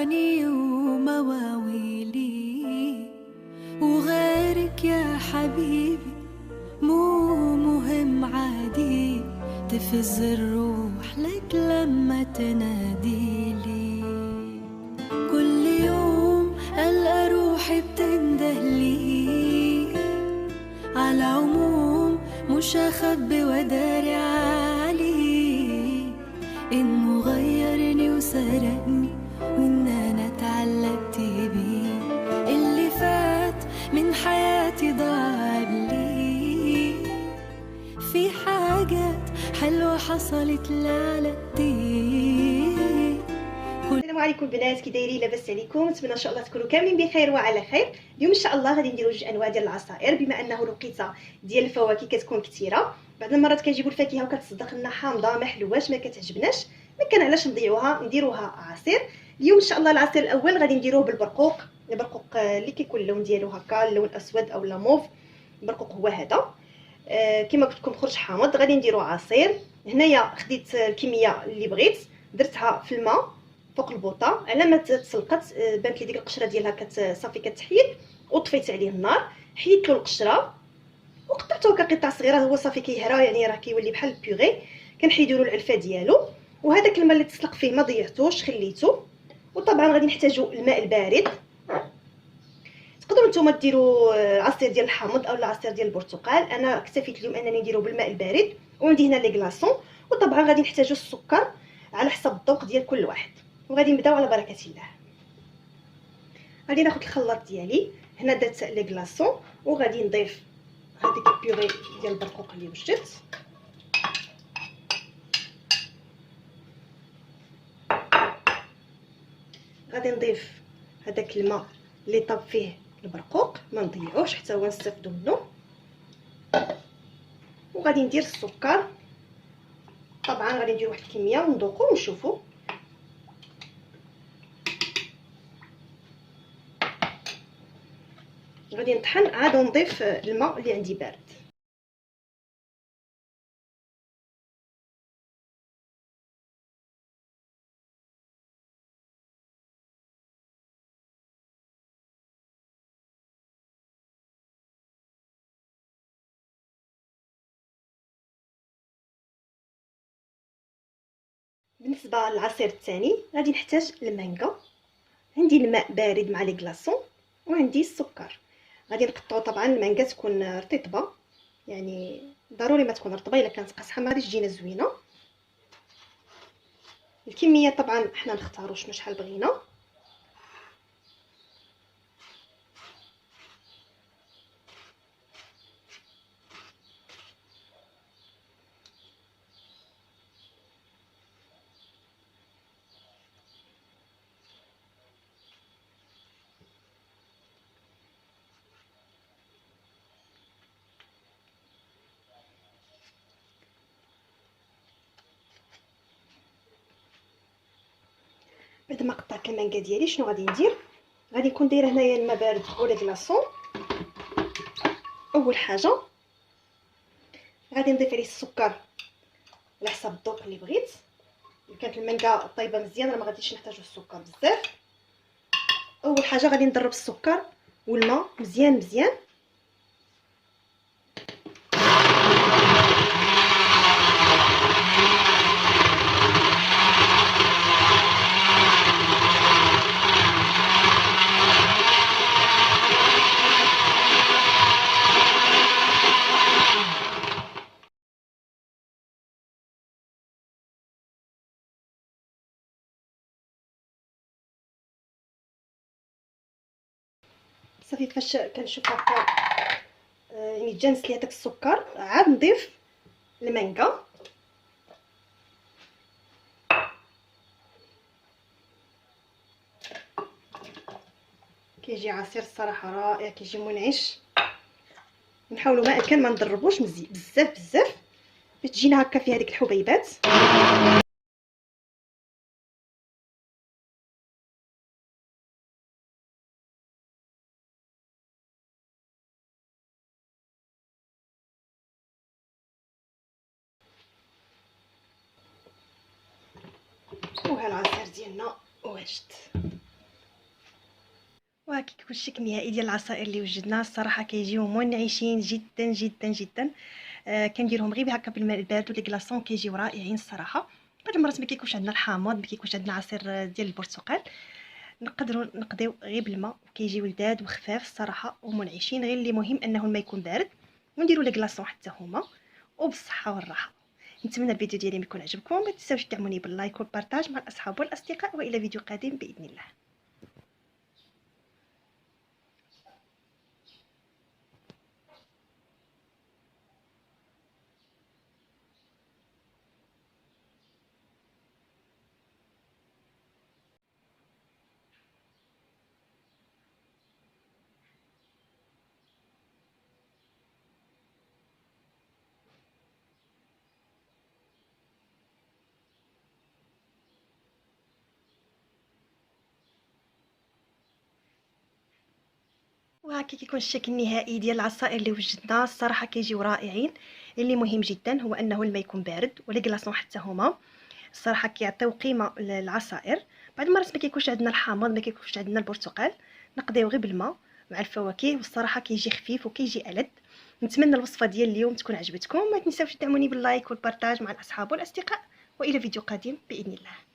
أغاني ومواويلي وغيرك يا حبيبي مو مهم عادي، تفز الروح لك لما تناديلي. كل يوم ألقى روحي بتندهلي، على العموم مش أخبي وداري علي إنه غيرني وسرقني وإن أنا اتعلقت بيه. اللي فات من حياتي ضاع لي، في حاجات حلوة حصلت لعلقتي. السلام عليكم البنات، كي دايرين؟ لاباس عليكم؟ نتمنى ان شاء الله تكونوا كاملين بخير وعلى خير. اليوم ان شاء الله غادي نديروا جوج انواع ديال العصائر، بما انه الوقيته ديال الفواكه كتكون كثيره. بعض المرات كنجيبوا الفاكهه وكتصدق لنا حامضه ما حلواش ما كتعجبناش، ما كان علاش نضيعوها نديروها عصير. اليوم ان شاء الله العصير الاول غادي نديروه بالبرقوق. البرقوق اللي كيكون اللون ديالو هكا اللون اسود او موف، البرقوق هو هذا. كما قلت لكم خرج حامض، غادي نديرو عصير. هنايا خديت الكميه اللي بغيت، درتها في الماء فوق البوطه على ما تسلقت. بانت لي ديك القشره ديالها صافي كتحيد، وطفيت عليه النار، حيدت له القشره وقطعته هكا قطع صغيره. هو صافي كيهرى، يعني راه كيولي بحال البيغي. كنحيدوا له العلفه ديالو، وهذاك الماء اللي تسلق فيه ما ضيعتوش، خليته. وطبعا غادي نحتاجوا الماء البارد. تقدروا نتوما ديروا عصير ديال الحامض او العصير ديال البرتقال، انا اكتفيت اليوم انني نديرو بالماء البارد. وعندي هنا لي كلاصون، وطبعا غادي نحتاجوا السكر على حسب الذوق ديال كل واحد. وغادي نبداو على بركه الله. غادي ناخذ الخلاط ديالي، هنا درت لي كلاصون وغادي نضيف هذيك البيوري ديال البرقوق اللي وجدت. غادي نضيف هذاك الماء اللي طاب فيه البرقوق، ما نضيعوش حتى هو نستافدوا منه. وغادي ندير السكر، طبعا غادي ندير واحد الكميه ونذوقوا ونشوفوا. غادي نطحن عاد ونضيف الماء اللي عندي بارد. بالنسبه للعصير الثاني غادي نحتاج المانجا. عندي الماء بارد مع لي كلاصون، وعندي السكر. غادي نقطعو طبعا المانجا تكون رطبه، يعني ضروري ما تكون رطبه، الا كانت قاصحه ما غاديش تجينا زوينه. الكميه طبعا حنا نختاروا شحال بغينا. بعد ما قطعت المانجا ديالي شنو غادي ندير؟ غادي نكون دايره هنايا الماء بارد ولا كلاصون. اول حاجه غادي نضيف عليه السكر على حسب الذوق اللي بغيت. الا كانت المانجا طايبه مزيان راه ما غاديش نحتاجو السكر بزاف. اول حاجه غادي نضرب السكر والماء مزيان مزيان. صافي فاش كنشوف هكا يعني تجانس لي هذاك السكر، عاد نضيف المانجا. كيجي عصير الصراحه رائع، كيجي منعش. نحاولوا ما امكن ما نضربوش بزاف بزاف باش تجينا هكا فيها هذيك الحبيبات. وها العصير ديالنا واجد. وكيكون الشكل النهائي ديال العصائر اللي وجدنا الصراحه كيجيو منعشين جدا جدا جدا. كنديرهم غير هكا بالماء البارد ولي كلاصون كيجيو رائعين الصراحه. بعض المرات ما كيكونش عندنا الحامض، ما كيكونش عندنا عصير ديال البرتقال، نقدروا نقضيو غير بالماء وكيجيو لذاذ وخفاف الصراحه ومنعشين. غير اللي مهم انه الماء يكون بارد، ونديروا لي كلاصون حتى هما، وبالصحه والراحه. نتمنى الفيديو ديالي يكون عجبكم، ما تنساوش تدعموني باللايك والبارطاج مع الاصحاب والاصدقاء، والى فيديو قادم باذن الله. وهكا كيكون الشكل النهائي ديال العصائر اللي وجدنا الصراحه كيجيو رائعين. اللي مهم جدا هو انه الماء يكون بارد، ولي كلاصون حتى هما الصراحه كيعطيو قيمه للعصائر. بعض المرات ما كيكونش عندنا الحامض، ما كيكونش عندنا البرتقال، نقضيو غير بالماء مع الفواكه، والصراحه كيجي خفيف وكيجي ألذ. نتمنى الوصفه ديال اليوم تكون عجبتكم، ما تنساوش تدعموني باللايك والبارطاج مع الاصحاب والاصدقاء، والى فيديو قادم باذن الله.